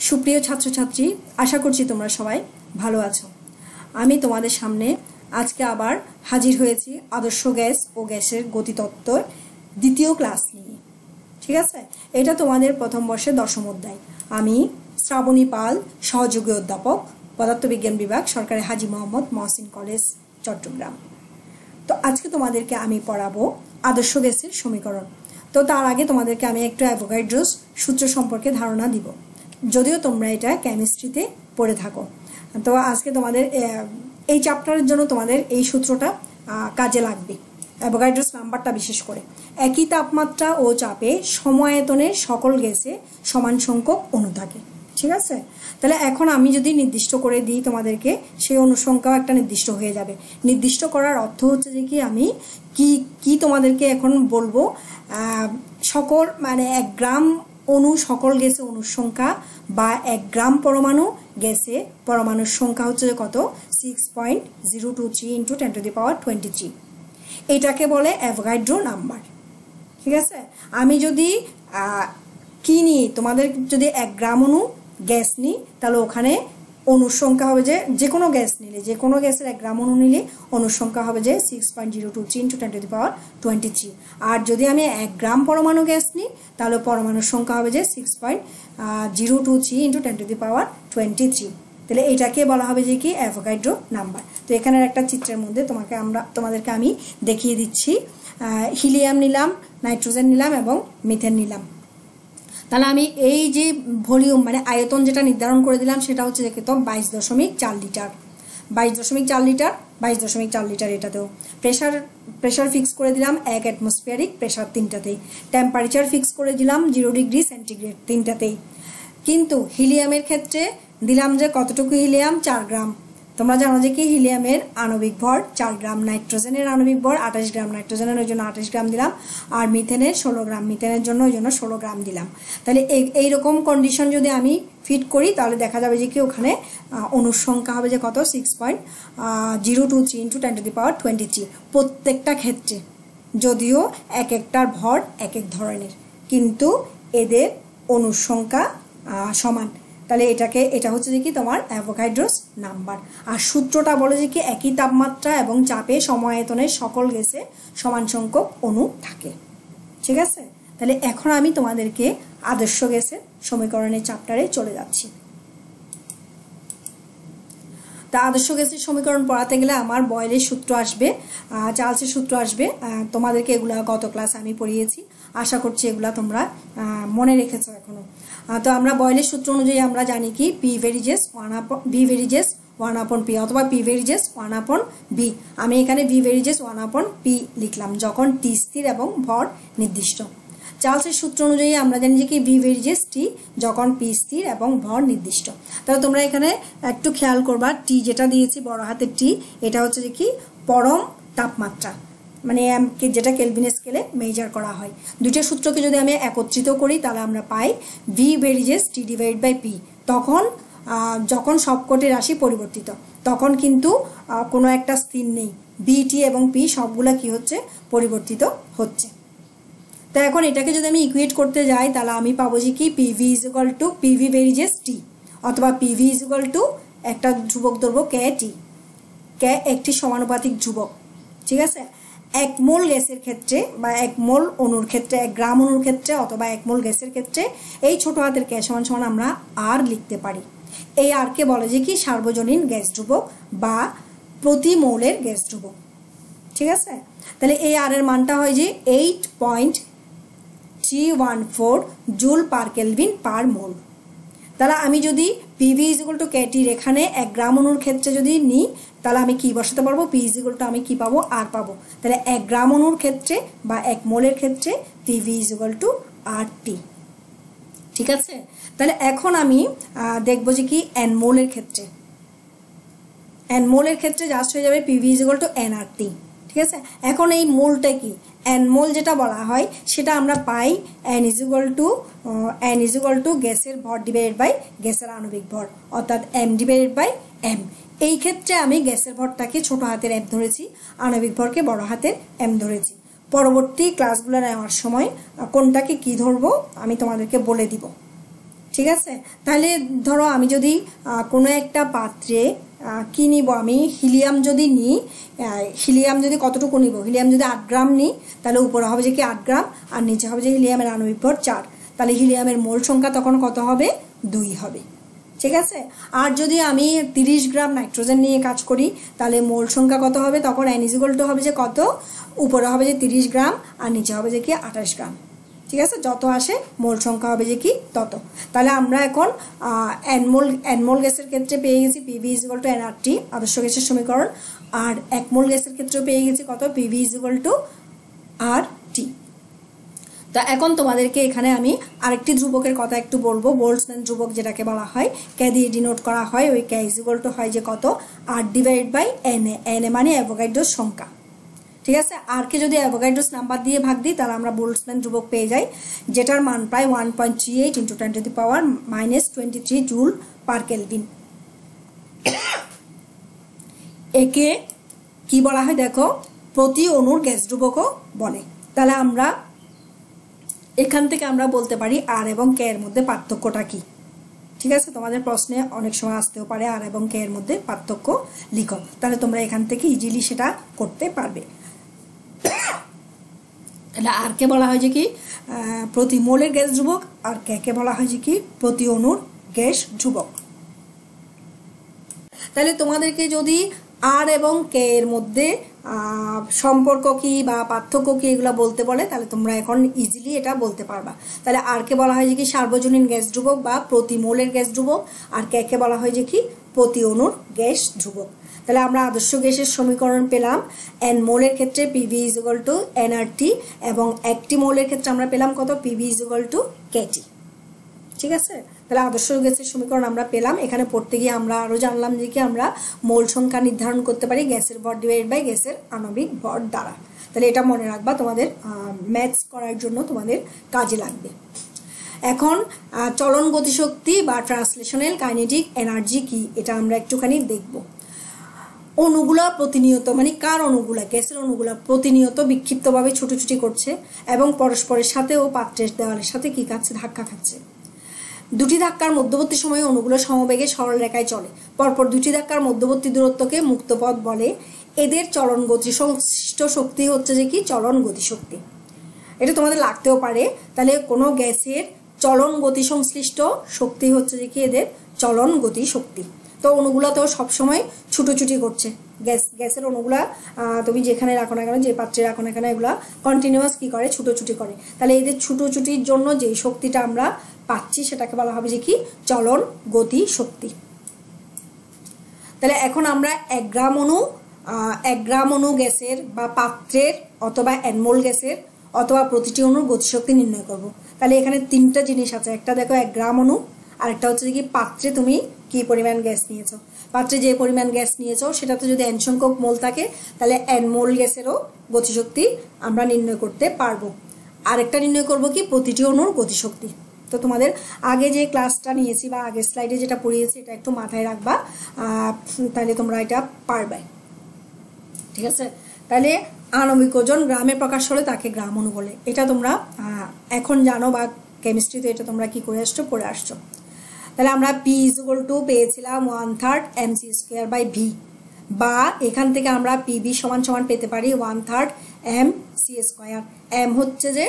সুপ্রিয় ছাত্রছাত্রী, আশা করছি তোমরা সবাই ভালো আছো। আমি তোমাদের সামনে আজকে আবার হাজির হয়েছি আদর্শ গ্যাস ও গ্যাসের গতিতত্ত্বর দ্বিতীয় ক্লাস নিয়ে। ঠিক আছে, এটা তোমাদের প্রথম বর্ষের দশম অধ্যায়। আমি শ্রাবণী পাল, সহযোগী অধ্যাপক, পদার্থবিজ্ঞান বিভাগ, সরকারি হাজী মোহাম্মদ মহসিন কলেজ, চট্টগ্রাম। তো আজকে তোমাদেরকে আমি পড়াবো আদর্শ গ্যাসের সমীকরণ। তো তার আগে তোমাদেরকে আমি একটু অ্যাভোগাড্রোস সূত্র সম্পর্কে ধারণা দিব, যদিও তোমরা এটা কেমিস্ট্রিতে পড়ে থাকো। তো আজকে তোমাদের এই চ্যাপ্টারের জন্য তোমাদের এই সূত্রটা কাজে লাগবে, অ্যাভোগাড্রোস নাম্বারটা বিশেষ করে। একই তাপমাত্রা ও চাপে সমায়তনের সকল গ্যাসে সমান সংখ্যক অণু থাকে। ঠিক আছে, তাহলে এখন আমি যদি নির্দিষ্ট করে দিই তোমাদেরকে, সেই অনুসংখ্যাও একটা নির্দিষ্ট হয়ে যাবে। নির্দিষ্ট করার অর্থ হচ্ছে যে কি আমি কি তোমাদেরকে এখন বলবো, সকল মানে 1 গ্রাম অণু সকল গ্যাসে অণুর সংখ্যা, বা 1 গ্রাম পরমাণু গ্যাসে পরমাণুর সংখ্যা হচ্ছে কত, 6.023 × 10⁻23। এটাকে বলে অ্যাভোগাড্রো নাম্বার। ঠিক আছে, আমি যদি কি নিই, তোমাদের যদি 1 গ্রাম অণু গ্যাস নিই, তাহলে ওখানে অণুর সংখ্যা হবে যে কোনো গ্যাস নিলে, যে কোনো গ্যাসের 1 গ্রাম অণু নিলে অণুর সংখ্যা হবে যে 6.023 × 10⁻23। আর যদি আমি 1 গ্রাম পরমাণু গ্যাস নিই, তাহলে পরমাণুর সংখ্যা হবে যে 6.023 × 10⁻23। তাহলে এটাকে বলা হবে যে কি অ্যাভোগাড্রো নাম্বার। তো এখানের একটা চিত্রের মধ্যে তোমাদেরকে আমি দেখিয়ে দিচ্ছি। হিলিয়াম নিলাম, নাইট্রোজেন নিলাম এবং মিথেন নিলাম। তাহলে আমি এই যে ভলিউম মানে আয়তন যেটা নির্ধারণ করে দিলাম, সেটা হচ্ছে যে কত, 22.4 লিটার। 22.4 litre, 22.4 litre. এটাতেও প্রেশার ফিক্স করে দিলাম 1 অ্যাটমসফিয়ারিক প্রেশার, 3টাতেই। টেম্পারেচার ফিক্স করে দিলাম 0 ডিগ্রি সেন্টিগ্রেড, 3টাতেই। কিন্তু হিলিয়ামের ক্ষেত্রে দিলাম যে কতটুকু হিলিয়াম, 4 গ্রাম। তোমরা জানো যে কি হিলিয়ামের আণবিক ভর 4 গ্রাম, নাইট্রোজেনের আণবিক ভর 28 গ্রাম, নাইট্রোজেনের ওই জন্য 28 গ্রাম দিলাম। আর মিথেনের 16 গ্রাম, মিথেনের জন্য ওই জন্য 16 গ্রাম দিলাম। তাহলে এইরকম কন্ডিশন যদি আমি ফিট করি, তাহলে দেখা যাবে যে কি ওখানে অণুর সংখ্যা হবে যে কত, 6.023 × 10⁻23 প্রত্যেকটা ক্ষেত্রে। যদিও এক একটার ভর এক এক ধরনের, কিন্তু এদের অণুর সংখ্যা সমান। তাহলে এটা হচ্ছে যে কি তোমার অ্যাভোগাড্রোস নাম্বার। আর সূত্রটা বলে যে কি একই তাপমাত্রা এবং চাপে সমায়তনের সকল গ্যাসে সমান সংখ্যক অণু থাকে। ঠিক আছে, তাহলে এখন আমি তোমাদেরকে আদর্শ গ্যাসের সমীকরণের চ্যাপ্টারে চলে যাচ্ছি। তা আদর্শ গ্যাসের সমীকরণ পড়াতে গেলে আমার বয়েলের সূত্র আসবে, চার্লসের সূত্র আসবে। তোমাদেরকে এগুলা গত ক্লাস আমি পড়িয়েছি, আশা করছি এগুলা তোমরা মনে রেখেছো এখনো। তো আমরা বয়েলের সূত্র অনুযায়ী আমরা জানি কি P ভেরিজেস 1/P অথবা P ভেরিজেস 1/B। আমি এখানে V ভেরিজেস 1/P লিখলাম যখন T স্থির এবং ভর নির্দিষ্ট। চার্লসের সূত্র অনুযায়ী আমরা জানি যে কি V ভেরিজেস T যখন P স্থির এবং ভর নির্দিষ্ট। তাহলে তোমরা এখানে একটু খেয়াল করবা, T যেটা দিয়েছি বড় হাতের T, এটা হচ্ছে যে কি পরম তাপমাত্রা, মানে যেটা কেলভিন স্কেলে মেজার করা হয়। দুইটা সূত্রকে যদি আমি একত্রিত করি, তাহলে আমরা পাই V ভেরিজেস T/P। যখন সবকটি রাশি পরিবর্তিত, তখন কিন্তু কোনো একটা স্থির নেই, B, T এবং P সবগুলা কি হচ্ছে, পরিবর্তিত হচ্ছে। তো এখন এটাকে যদি আমি ইকুয়েট করতে যাই, তাহলে আমি পাবো যে কি PV = PV ভেরিজেস T, অথবা PV = একটা ধ্রুবক দ্রব্য KT, K একটি সমানুপাতিক ধ্রুবক। ঠিক আছে, 1 মোল গ্যাসের ক্ষেত্রে বা 1 মোল অণুর ক্ষেত্রে, 1 গ্রাম অণুর ক্ষেত্রে অথবা 1 মোল গ্যাসের ক্ষেত্রে এই ছোট হাতের K সমান আমরা R লিখতে পারি। এই R কে বলে যে কি সার্বজনীন গ্যাস ধ্রুবক বা প্রতি মৌলের গ্যাস ধ্রুবক। ঠিক আছে, তাহলে এই R এর মানটা হয় যে 8.314 জুল পার কেলভিন পার মোল। তাহলে আমি যদি PV = KT এখানে 1 গ্রাম অণুর ক্ষেত্রে যদি নিই, তাহলে আমি কি বসাতে পারবো, P = আমি কি পাবো, R পাবো। তাহলে 1 গ্রাম অণুর ক্ষেত্রে বা 1 মোলের ক্ষেত্রে PV = RT। ঠিক আছে, তাহলে এখন আমি দেখবো যে কি N মোলের ক্ষেত্রে জাস্ট হয়ে যাবে PV = nRT। ঠিক আছে, এখন এই মোলটা কি, N মোল যেটা বলা হয় সেটা আমরা পাই N = গ্যাসের ভর / গ্যাসের আণবিক ভর, অর্থাৎ M/M। এই ক্ষেত্রে আমি গ্যাসের ভরটাকে ছোট হাতের M ধরেছি, আণবিক ভরকে বড় হাতের M ধরেছি। পরবর্তী ক্লাসগুলো নেওয়ার সময় কোনটাকে কি ধরবো আমি তোমাদেরকে বলে দিব। ঠিক আছে। তাহলে ধরো আমি যদি কোনো একটা পাত্রে কি নিব, আমি হিলিয়াম যদি নিই, হিলিয়াম যদি কতটুকু নিব, হিলিয়াম যদি 8 গ্রাম নিই তাহলে উপরে হবে যে কি 8 গ্রাম আর নিচে হবে যে হিলিয়ামের আণবিক ভর 4, তাহলে হিলিয়ামের মোল সংখ্যা তখন কত হবে 2 হবে। ঠিক আছে। আর যদি আমি 30 গ্রাম নাইট্রোজেন নিয়ে কাজ করি তাহলে মোল সংখ্যা কত হবে, তখন n = হবে যে কত, উপরে হবে যে 30 গ্রাম আর নিচে হবে যে কি 28 গ্রাম। ঠিক আছে, যত আসে মোল সংখ্যা হবে যে কি তত। তাহলে আমরা এখন n মোল গ্যাসের ক্ষেত্রে পেয়ে গেছি PV = nRT আদর্শ গ্যাসের সমীকরণ, আর 1 মোল গ্যাসের ক্ষেত্রে পেয়ে গেছি কত, PV = RT। তা এখন তোমাদেরকে এখানে আমি আরেকটি ধ্রুবকের কথা একটু বলবো, বোল্টজম্যান ধ্রুবক যেটাকে বলা হয়, কে দিয়ে ডিনোট করা হয়, ওই কে = হয় যে কত, R/Na, Na মানে অ্যাভোগাড্রোর সংখ্যা। ঠিক আছে, আর কে যদি অ্যাভোগাড্রোস নাম্বার দিয়ে ভাগ দিই তাহলে আমরা বোল্টজম্যান ধ্রুবক পেয়ে যাই, যেটার মান প্রায় 1.38 × 10⁻⁻23 জুল পার কেলভিন। একে কি বলা হয় দেখো, প্রতি অণুর গ্যাস ধ্রুবকও বলে। তাহলে আমরা এখান থেকে আমরা বলতে পারি আর এবং কে এর মধ্যে পার্থক্যটা কি। ঠিক আছে, তোমাদের প্রশ্নে অনেক সময় আসতেও পারে আর এবং কে এর মধ্যে পার্থক্য লিখো, তাহলে তোমরা এখান থেকে ইজিলি সেটা করতে পারবে। তাহলে আর কে বলা হয় যে কি প্রতি মোলের গ্যাস ধ্রুবক, আর কে বলা হয় যে কি প্রতি অণুর গ্যাস ধ্রুবক। তাহলে তোমাদেরকে যদি আর এবং কে এর মধ্যে সম্পর্ক কি বা পার্থক্য কি এগুলো বলতে বলে তাহলে তোমরা এখন ইজিলি এটা বলতে পারবা। তাহলে আর কে বলা হয় যে কি সার্বজনীন গ্যাস ধ্রুবক বা প্রতি মোলের গ্যাস ধ্রুবক, আর কে বলা হয় যে কি প্রতি অণুর গ্যাস ধ্রুবক। তাহলে আমরা আদর্শ গ্যাসের সমীকরণ পেলাম, n মোলের ক্ষেত্রে PV = nRT এবং 1টি মোলের ক্ষেত্রে আমরা পেলাম কত, PV = kT। ঠিক আছে, তাহলে আদর্শ গ্যাসের সমীকরণ আমরা পেলাম। এখানে পড়তে গিয়ে আমরা আরো জানলাম যে কি আমরা মোল সংখ্যা নির্ধারণ করতে পারি গ্যাসের ভর / গ্যাসের আণবিক ভর দ্বারা। তাহলে এটা মনে রাখবা, তোমাদের ম্যাথস করার জন্য তোমাদের কাজে লাগবে। এখন চলন গতিশক্তি বা ট্রান্সলেশনাল কাইনেটিক এনার্জি কি এটা আমরা একটুখানি দেখব। অণুগুলা প্রতিনিয়ত, মানে কার অণুগুলা, গ্যাসের অণুগুলা প্রতিনিয়ত বিক্ষিপ্তভাবে ছুটোছুটি করছে এবং পরস্পরের সাথে ও পাত্রের দেওয়ালের সাথে কি খাচ্ছে, ধাক্কা খাচ্ছে। দুটি ধাক্কার মধ্যবর্তী সময়ে অণুগুলো সমবেগে সরল রেখায় চলে, পরপর দুটি ধাক্কার মধ্যবর্তী দূরত্বকে মুক্তপথ বলে। এদের চলন গতি সংশ্লিষ্ট শক্তি হচ্ছে যে কি চলন গতিশক্তি। এটা তোমাদের লাগতেও পারে। তাহলে কোনো গ্যাসের চলন গতি সংশ্লিষ্ট শক্তি হচ্ছে যে কি এদের চলন গতি শক্তি। তো অণুগুলা তো সবসময় ছুটোছুটি করছে, গ্যাসের অণুগুলা তুমি যেখানে রাখো না কেন, যে পাত্রে রাখো না কেন, এগুলা কন্টিনিউয়াস কি করে, ছুটোছুটি করে। তাহলে এদের ছুটোছুটির জন্য যে শক্তিটা আমরা পাচ্ছি সেটাকে বলা হবে যে কি চলন গতি শক্তি। তাহলে এখন আমরা 1 গ্রাম অণু গ্যাসের বা পাত্রের অথবা n মোল গ্যাসের অথবা প্রতিটি অণুর গতিশক্তি নির্ণয় করব। তাহলে এখানে 3টা জিনিস আছে, একটা দেখো 1 গ্রাম অণু, আরেকটা হচ্ছে কি পাত্রে তুমি কি পরিমাণ গ্যাস নিয়েছো, পাত্রে যে পরিমাণ গ্যাস নিয়েছো সেটাতে যদি n সংখ্যক মোল থাকে তাহলে n মোল গ্যাসেরও গতিশক্তি আমরা নির্ণয় করতে পারবো। আরেকটা নির্ণয় করব কি প্রতিটি অণুর গতিশক্তি। তো তোমাদের আগে যে ক্লাসটা নিয়েছি বা আগের স্লাইডে যেটা পড়িয়েছি এটা একটু মাথায় রাখবা, তাহলে তোমরা এটা পারবে। ঠিক আছে, তাহলে আণবিক ওজন গ্রামে প্রকাশ হলে তাকে গ্রাম অণু বলে। এটা তোমরা এখন জানো বা কেমিস্ট্রিতে এটা তোমরা কি করে আসছো, পড়ে আসছো। তাহলে আমরা P = পেয়েছিলাম 1/3 mc²/v, বা এখান থেকে আমরা PV = পেতে পারি 1/3 mc²। m হচ্ছে যে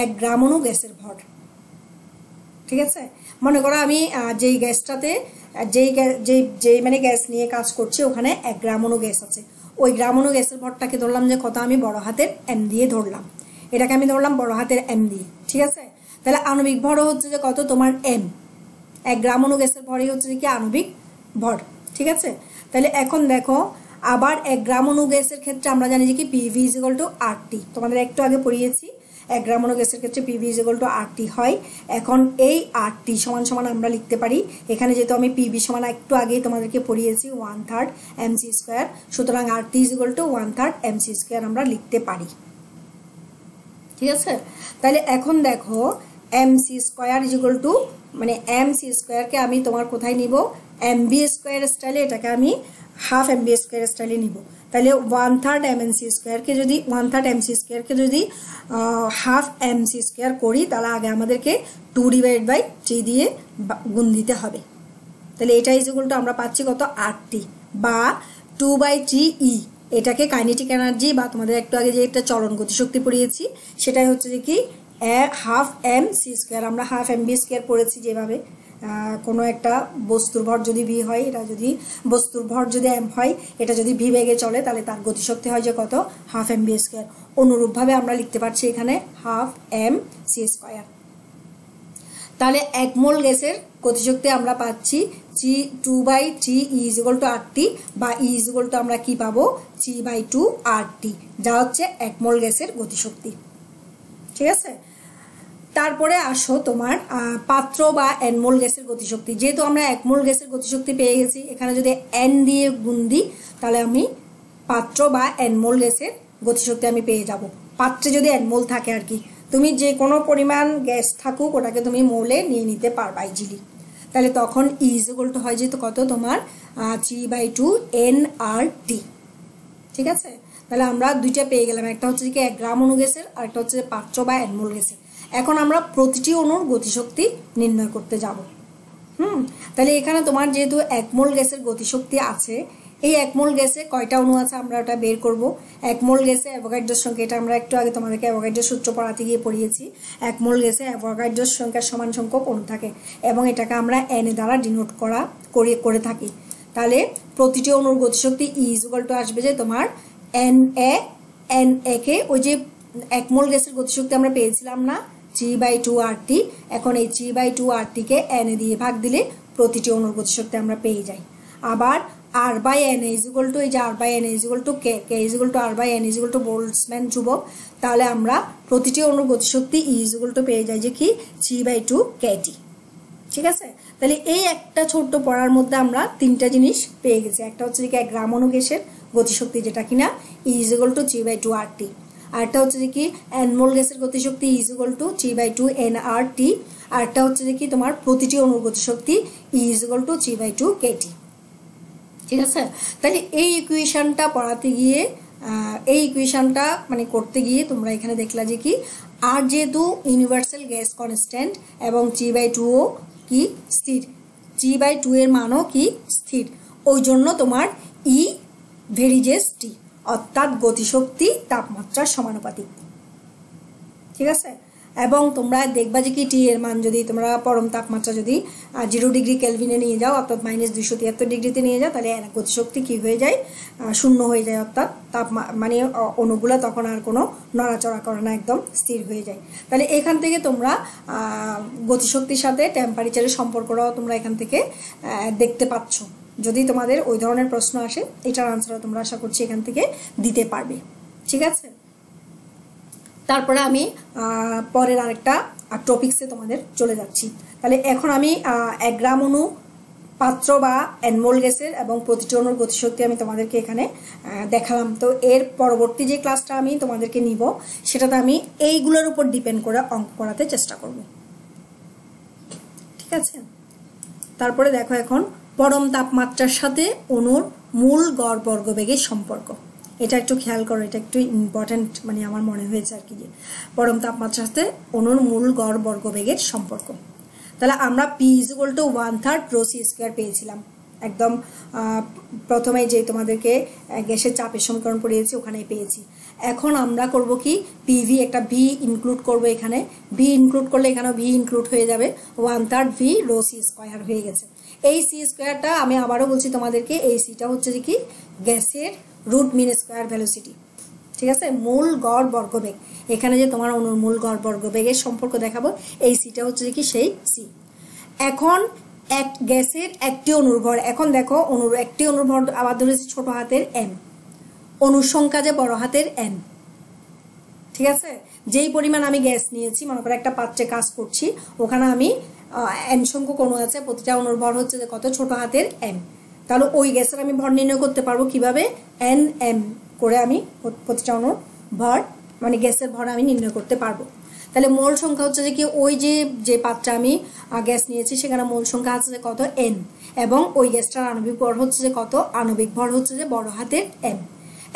1 গ্রাম অণু গ্যাসের ভর। ঠিক আছে, মনে করো আমি যেই গ্যাসটাতে যেই মানে গ্যাস নিয়ে কাজ করছি ওখানে 1 গ্রাম অণু গ্যাস আছে, ওই গ্রাম অণু গ্যাসের ভরটাকে ধরলাম যে কত, আমি বড় হাতের m দিয়ে ধরলাম, এটাকে আমি ধরলাম বড় হাতের m দিয়ে। ঠিক আছে, তাহলে আণবিক ভরও হচ্ছে যে কত তোমার m, 1 গ্রাম অণু গ্যাসের ভরই হচ্ছে যে কি আণবিক ভর। ঠিক আছে, তাহলে এখন দেখো আবার 1 গ্রাম অণু গ্যাসের ক্ষেত্রে আমরা জানি যে কি PV = RT, তোমাদের একটু আগে পড়িয়েছি 1 গ্রাম অণু গ্যাসের ক্ষেত্রে PV = RT হয়। এখন এই RT = আমরা লিখতে পারি, এখানে যেহেতু আমি PV = একটু আগেই তোমাদেরকে পড়িয়েছি 1/3 mc², সুতরাং RT = 1/3 mc² আমরা লিখতে পারি। ঠিক আছে, তাহলে এখন দেখো mc² মানে mc² কে আমি তোমার কোথায় নিব, mv² স্টাইলে এটাকে আমি হাফ এম বি স্কোয়ার স্টাইলে নিব, তাহলে 1/3 mc স্কোয়ারকে যদি 1/3 mc স্কোয়ারকে যদি হাফ mc স্কোয়ার করি, তাহলে আগে আমাদেরকে 2/3 দিয়ে গুণ দিতে হবে। তাহলে এটা ইজ ইকুয়াল টু আমরা পাচ্ছি কত, RT বা 2/3 এটাকে কাইনেটিক এনার্জি বা তোমাদের একটু আগে যে একটা চলন গতিশক্তি পড়িয়েছি সেটাই হচ্ছে যে কি হাফ mc স্কোয়ার। আমরা হাফ mb স্কোয়ার পড়েছি যেভাবে কোনো একটা বস্তুর ভর যদি ভি হয়, এটা যদি বস্তুর ভর যদি এম হয়, এটা যদি ভি বেগে চলে তাহলে তার গতিশক্তি হয় যে কত, হাফ mb স্কোয়ার। অনুরূপভাবে আমরা লিখতে পারছি এখানে হাফ mc স্কোয়ার। তাহলে 1 মোল গ্যাসের গতিশক্তি আমরা পাচ্ছি 2/3 ইজ ইকুয়াল টু RT বা ইজ ইকুয়াল টু আমরা কি পাবো, 3/2 RT, যা হচ্ছে 1 মোল গ্যাসের গতিশক্তি। ঠিক আছে, তারপরে আসো তোমার পাত্র বা n মোল গ্যাসের গতিশক্তি। যেহেতু আমরা 1 মোল গ্যাসের গতিশক্তি পেয়ে গেছি, এখানে যদি n দিয়ে গুণ দিই তাহলে আমি পাত্র বা n মোল গ্যাসের গতিশক্তি আমি পেয়ে যাব। পাত্রে যদি n মোল থাকে আর কি, তুমি যে কোনো পরিমাণ গ্যাস থাকুক ওটাকে তুমি মোলে নিয়ে নিতে পারবা ইজিলি। তাহলে তখন ইজ ইকুয়াল টু হয় যেহেতু কত তোমার 3/2 nRT। ঠিক আছে, তাহলে আমরা দুইটা পেয়ে গেলাম, একটা হচ্ছে কি 1 গ্রাম অণু গ্যাসের আর একটা হচ্ছে পাত্র বা n মোল গ্যাসের। এখন আমরা প্রতিটি অণুর গতিশক্তি নির্ণয় করতে যাব। তাহলে এখানে তোমার যেহেতু 1 মোল গ্যাসের গতিশক্তি আছে, এই 1 মোল গ্যাসে কয়টা অণু আছে আমরা ওটা বের করব। 1 মোল গ্যাসে অ্যাভোগাড্রোর সংখ্যা, এটা আমরা একটু আগে তোমাদেরকে অ্যাভোগাড্রোর সূত্র পড়াতে গিয়ে পড়িয়েছি। 1 মোল গ্যাসে অ্যাভোগাড্রোর সংখ্যার সমান সংখ্যক অণু থাকে এবং এটাকে আমরা n দ্বারা ডিনোট করে থাকি। তাহলে প্রতিটি অণুর গতিশক্তি ইজ ইকুয়াল টু আসবে যে তোমার na কে ওই যে 1 মোল গ্যাসের গতিশক্তি আমরা পেয়েছিলাম না 3/2 RT, এখন এই 3/2 RT কে n দিয়ে ভাগ দিলে প্রতিটি অণুর গতিশক্তি আমরা পেয়ে যাই। আবার R/n ইজ ইকুয়াল টু, এই যে R/n is equal to k, k is equal to R/n is equal to Boltzmann ধ্রুবক। তাহলে আমরা প্রতিটি অণুর গতিশক্তি ইজ ইকুয়াল টু পেয়ে যাই যে কি 3/2 kT। ঠিক আছে, তাহলে এই একটা ছোট্ট পড়ার মধ্যে আমরা তিনটা জিনিস পেয়ে গেছি। একটা হচ্ছে কি 1 গ্রাম অণু গ্যাসের গতিশক্তি যেটা কিনা ইজ ইকুয়াল টু 3/2 RT, আরটা হচ্ছে যে কি n মোল গ্যাসের গতিশক্তি ইজ ইকুয়াল টু 3/2 nRT, আরটা হচ্ছে যে কি তোমার প্রতিটি অণুর গতিশক্তি ইজ ইকুয়াল টু 3/2 kT। ঠিক আছে, তাহলে এই ইকুয়েশনটা পড়াতে গিয়ে এই ইকুয়েশনটা মানে করতে গিয়ে তোমরা এখানে দেখলা যে কি আর যেহেতু ইউনিভার্সাল গ্যাস কনস্ট্যান্ট এবং 3/2 কি স্থির, 3/2 এর মানও কি স্থির, ওই জন্য তোমার ই ভেরিজেস টি, অর্থাৎ গতিশক্তি তাপমাত্রার সমানুপাতিক। ঠিক আছে, এবং তোমরা দেখবা যে কি টি এর মান যদি তোমরা পরম তাপমাত্রা যদি 0 ডিগ্রি কেলভিনে নিয়ে যাও অর্থাৎ -273 ডিগ্রিতে নিয়ে যাও, তাহলে গতিশক্তি কি হয়ে যায়, শূন্য হয়ে যায়, অর্থাৎ মানে অণুগুলো তখন আর কোনো নড়াচড়া করে না, একদম স্থির হয়ে যায়। তাহলে এখান থেকে তোমরা গতিশক্তির সাথে টেম্পারেচারের সম্পর্কটাও তোমরা এখান থেকে দেখতে পাচ্ছ। যদি তোমাদের ওই ধরনের প্রশ্ন আসে এটার আনসারও তোমরা আশা করছি এখান থেকে দিতে পারবে। ঠিক আছে, তারপরে আমি পরের আরেকটা টপিকসে তোমাদের চলে যাচ্ছি। তাহলে এখন আমি 1 গ্রাম অণু, পাত্র বা n মোল গ্যাসের এবং প্রতিটি অণুর গতিশক্তি আমি তোমাদেরকে এখানে দেখালাম। তো এর পরবর্তী যে ক্লাসটা আমি তোমাদেরকে নিব সেটাতে আমি এইগুলোর উপর ডিপেন্ড করে অঙ্ক করাতে চেষ্টা করব। ঠিক আছে, তারপরে দেখো এখন পরম তাপমাত্রার সাথে অণুর মূল গড় বর্গবেগের সম্পর্ক। এটা একটু খেয়াল করো, এটা একটু ইম্পর্টেন্ট মানে আমার মনে হয়েছে আর কি, যে পরম তাপমাত্রার সাথে অণুর মূল গড় বর্গবেগের সম্পর্ক। তাহলে আমরা P = 1/3 ρc² পেয়েছিলাম একদম প্রথমে যে তোমাদেরকে গ্যাসের চাপের সমীকরণ পড়িয়েছি ওখানেই পেয়েছি। এখন আমরা করব কি PV একটা V ইনক্লুড করব, এখানে V ইনক্লুড করলে এখানেও V ইনক্লুড হয়ে যাবে, 1/3 V ρc² হয়ে গেছে। এই c²টা আমি আবারও বলছি তোমাদেরকে, এই সিটা হচ্ছে যে কি গ্যাসের রুট মিন স্কয়ার ভেলোসিটি। ঠিক আছে, মূল গড় বর্গবেগ, এখানে যে তোমার অণুর মূল গড় বর্গবেগের সম্পর্ক দেখাবো, এই সিটা হচ্ছে যে কি সেই সি। এখন এক গ্যাসের একটি অণুর ভর, এখন দেখো অণুর একটি অণুর ভর আবার ধরেছি ছোট হাতের m, অণুর সংখ্যা যে বড় হাতের n। ঠিক আছে, যেই পরিমাণ আমি গ্যাস নিয়েছি, মনে করো একটা পাত্রে কাজ করছি, ওখানে আমি n সংখ্যক অণু আছে, প্রতিটা অণুর ভর হচ্ছে যে কত ছোট হাতের m। তাহলে ওই গ্যাসের আমি ভর নির্ণয় করতে পারবো কিভাবে, nm করে আমি প্রতিটা অণুর ভর মানে গ্যাসের ভর আমি নির্ণয় করতে পারবো। তাহলে মোল সংখ্যা হচ্ছে যে কি ওই যে পাত্রে আমি গ্যাস নিয়েছি সেখানে মোল সংখ্যা আছে যে কত n, এবং ওই গ্যাসটার আণবিক ভর হচ্ছে যে কত, আণবিক ভর হচ্ছে যে বড় হাতের m।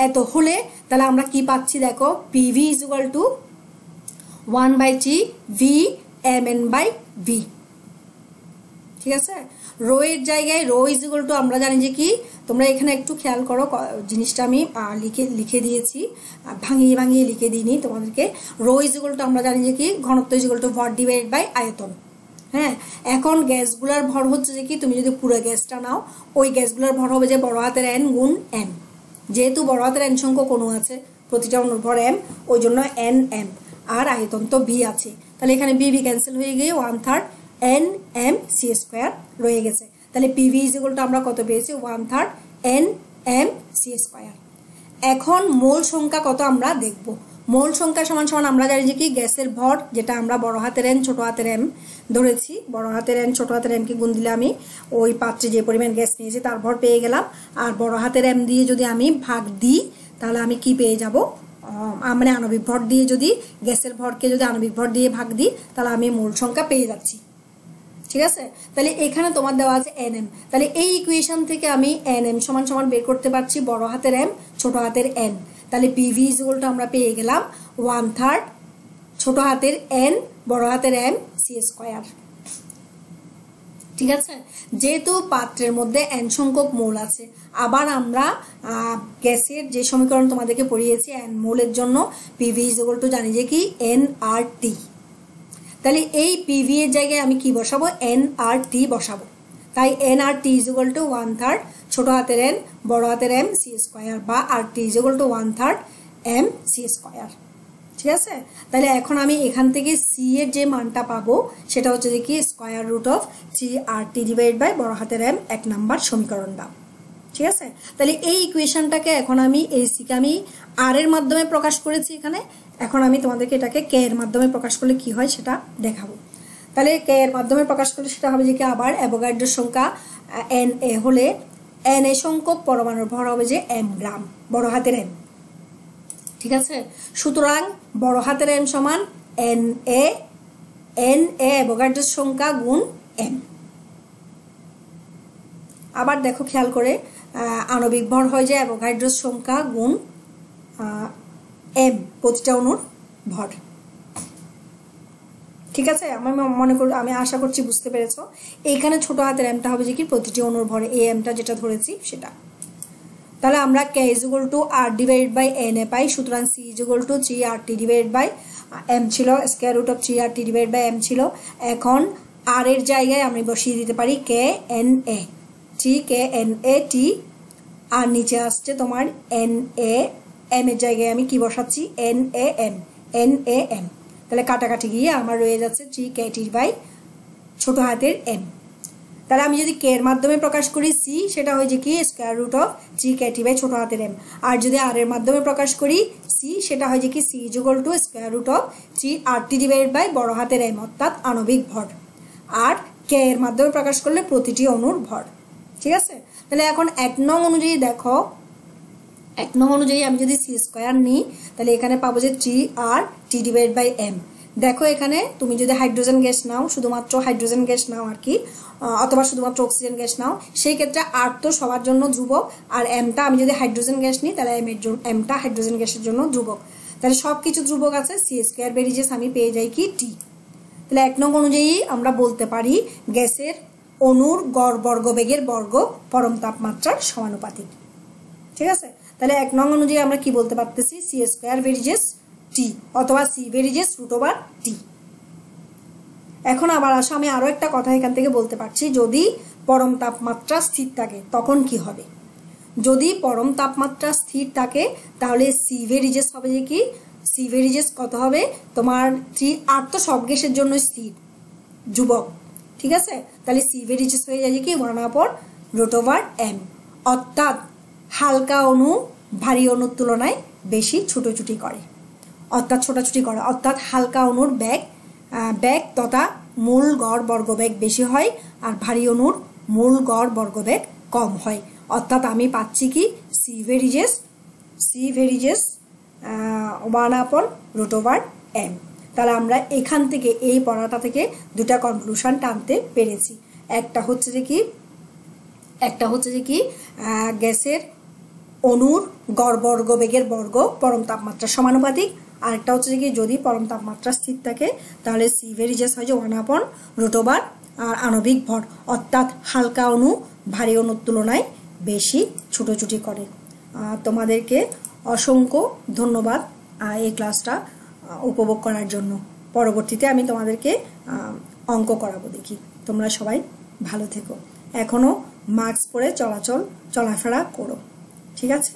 এত হলে তাহলে আমরা কি পাচ্ছি দেখো, PV = 1/3 VMN/V। ঠিক আছে, রো এর জায়গায় রো = আমরা জানি যে কি, তোমরা এখানে একটু খেয়াল করো জিনিসটা আমি লিখে দিয়েছি, ভাঙিয়ে ভাঙিয়ে লিখে দিইনি তোমাদেরকে। রো = আমরা জানি যে কি ঘনত্ব = ভর / আয়তন। হ্যাঁ, এখন গ্যাসগুলোর ভর হচ্ছে যে কি, তুমি যদি পুরো গ্যাসটা নাও ওই গ্যাসগুলোর ভর হবে যে বড় হাতের n গুণ m, যেহেতু বড় হাতের n সংখ্যক অণু আছে প্রতিটা অণুর ভর m, ওই জন্য nm, আর আয়তন তো v আছে, তাহলে এখানে v ক্যান্সেল হয়ে গিয়ে 1/3 nmc² রয়ে গেছে। তাহলে PV = আমরা কত পেয়েছি, 1/3 nmc²। এখন মোল সংখ্যা কত আমরা দেখব। মোল সংখ্যা সমান সমান আমরা জানি যে কি গ্যাসের ভর, যেটা আমরা বড় হাতের n ছোট হাতের m ধরেছি, বড় হাতের n ছোট হাতের m কে গুণ দিলে আমি ওই পাত্রে যে পরিমাণ গ্যাস নিয়েছি তার ভর পেয়ে গেলাম, আর বড় হাতের m দিয়ে যদি আমি ভাগ দিই তাহলে আমি কি পেয়ে যাব, মানে আণবিক ভর দিয়ে যদি গ্যাসের ভরকে যদি আণবিক ভর দিয়ে ভাগ দিই তাহলে আমি মোল সংখ্যা পেয়ে যাচ্ছি। ঠিক আছে, তাহলে এখানে তোমার দেওয়া আছে nm, তাহলে এই ইকুয়েশন থেকে আমি nm সমান সমান বের করতে পারছি বড় হাতের m ছোট হাতের n। তাহলে PV = আমরা পেয়ে গেলাম 1/3 ছোট হাতের n বড় হাতের m c²। ঠিক আছে, যেহেতু পাত্রের মধ্যে n সংখ্যক মোল আছে, আবার আমরা গ্যাসের যে সমীকরণ তোমাদেরকে পড়িয়েছি n মোলের জন্য PV = জানি যে কি nRT। তাহলে এই PV এর জায়গায় আমি কি বসাবো, nRT বসাবো। তাই nRT = 1/3 ছোট হাতের n বড় হাতের m c², বা RT = 1/3 mc²। ঠিক আছে, তাহলে এখন আমি এখান থেকে c এর যে মানটা পাবো সেটা হচ্ছে যে কি √3RT / বড় হাতের m, 1 নাম্বার সমীকরণটা। ঠিক আছে, তাহলে এই ইকুয়েশনটাকে এখন আমি এই c কে আমি r এর মাধ্যমে প্রকাশ করেছি এখানে, এখন আমি তোমাদেরকে এটাকে k এর মাধ্যমে প্রকাশ করলে কি হয় সেটা দেখাবো। তাহলে k এর মাধ্যমে প্রকাশ করলে সেটা হবে যে কি, আবার অ্যাভোগাড্রোর সংখ্যা Na হলে Na সংখ্যক পরমাণুর ভর হবে যে m গ্রাম, বড় হাতের m। ঠিক আছে, সুতরাং বড় হাতের m সমান Na অ্যাভোগাড্রোর সংখ্যা গুণ m। আবার দেখো খেয়াল করে, আণবিক ভর হয় যে অ্যাভোগাড্রোর সংখ্যা গুণ m, প্রতিটা অণুর ভর। ঠিক আছে, আমি আশা করছি বুঝতে পেরেছো। এইখানে ছোট হাতের mটা হবে যে কি প্রতিটি অণুর ভরে, এই mটা যেটা ধরেছি সেটা। তাহলে আমরা k = r / na পাই, সুতরাং c = 3RT / m ছিল, √3RT / m ছিল। এখন r এর জায়গায় আমি বসিয়ে দিতে পারি kNa, 3kNaT, আর নিচে আসছে তোমার Na, m এর জায়গায় আমি কি বসাচ্ছি NaM। তাহলে কাটাকাটি গিয়ে আমার রয়ে যাচ্ছে 3kT / ছোট হাতের m। তাহলে আমি যদি k এর মাধ্যমে প্রকাশ করি c, সেটা হয় যে কি √3kT / ছোট হাতের m, আর যদি r এর মাধ্যমে প্রকাশ করি c, সেটা হয় যে কি c = √3RT / বড় হাতের m, অর্থাৎ আণবিক ভর, আর k এর মাধ্যমে প্রকাশ করলে প্রতিটি অণুর ভর। ঠিক আছে, তাহলে এখন 1 নং অনুযায়ী দেখো, 1 নং অনুযায়ী আমি যদি c² নিই তাহলে এখানে পাবো যে 3RT / m। দেখো এখানে তুমি যদি হাইড্রোজেন গ্যাস নাও, শুধুমাত্র হাইড্রোজেন গ্যাস নাও আর কি, অথবা শুধুমাত্র অক্সিজেন গ্যাস নাও, সেই ক্ষেত্রে r তো সবার জন্য ধ্রুবক, আর mটা আমি যদি হাইড্রোজেন গ্যাস নিই তাহলে mটা হাইড্রোজেন গ্যাসের জন্য ধ্রুবক। তাহলে সবকিছু ধ্রুবক আছে, c² বেরিজেস আমি পেয়ে যাই কি t। তাহলে 1 নং অনুযায়ী আমরা বলতে পারি গ্যাসের অণুর গড় বর্গবেগের বর্গ পরম তাপমাত্রার সমানুপাতিক। ঠিক আছে, তাহলে 1 নং অনুযায়ী আমরা কি বলতে পারতেছি, c² বেরিজেস t, অথবা c বেরিজেস √t। এখন আবার আসো, আমি আরো একটা কথা এখান থেকে বলতে পারছি, যদি পরম তাপমাত্রা স্থির থাকে তখন কি হবে। যদি পরম তাপমাত্রা স্থির থাকে তাহলে c ভেরিজেস হবে যে কি, c ভেরিজেস কত হবে তোমার 3R, তো সব গ্যাসের জন্য স্থির ধ্রুবক। ঠিক আছে, তাহলে c ভেরিজেস হয়ে যায় কি 1/√m, অর্থাৎ হালকা অণু ভারী অণুর তুলনায় বেশি ছুটোছুটি করে, অর্থাৎ হালকা অণুর বেগ তথা মূল গড় বর্গবেগ বেশি হয়, আর ভারী অণুর মূল গড় বর্গবেগ কম হয়। অর্থাৎ আমি পাচ্ছি কি c ভেরিজেস 1/√m। তাহলে আমরা এখান থেকে এই পড়াটা থেকে দুটা কনক্লুশন টানতে পেরেছি। একটা হচ্ছে যে কি গ্যাসের অণুর গড় বর্গ বেগের বর্গ পরম তাপমাত্রার সমানুপাতিক। আরেকটা হচ্ছে যে কি যদি পরম তাপমাত্রা স্থির থাকে তাহলে সি ভেরিজেস হয় যে 1/√। আর আণবিক ভর অর্থাৎ হালকা অণু ভারী অণুর তুলনায় বেশি ছুটোছুটি করে। তোমাদেরকে অসংখ্য ধন্যবাদ এই ক্লাসটা উপভোগ করার জন্য। পরবর্তীতে আমি তোমাদেরকে অঙ্ক করাবো। দেখি তোমরা সবাই ভালো থেকো, এখনো মাস্ক পরে চলাফেরা করো, ঠিক আছে।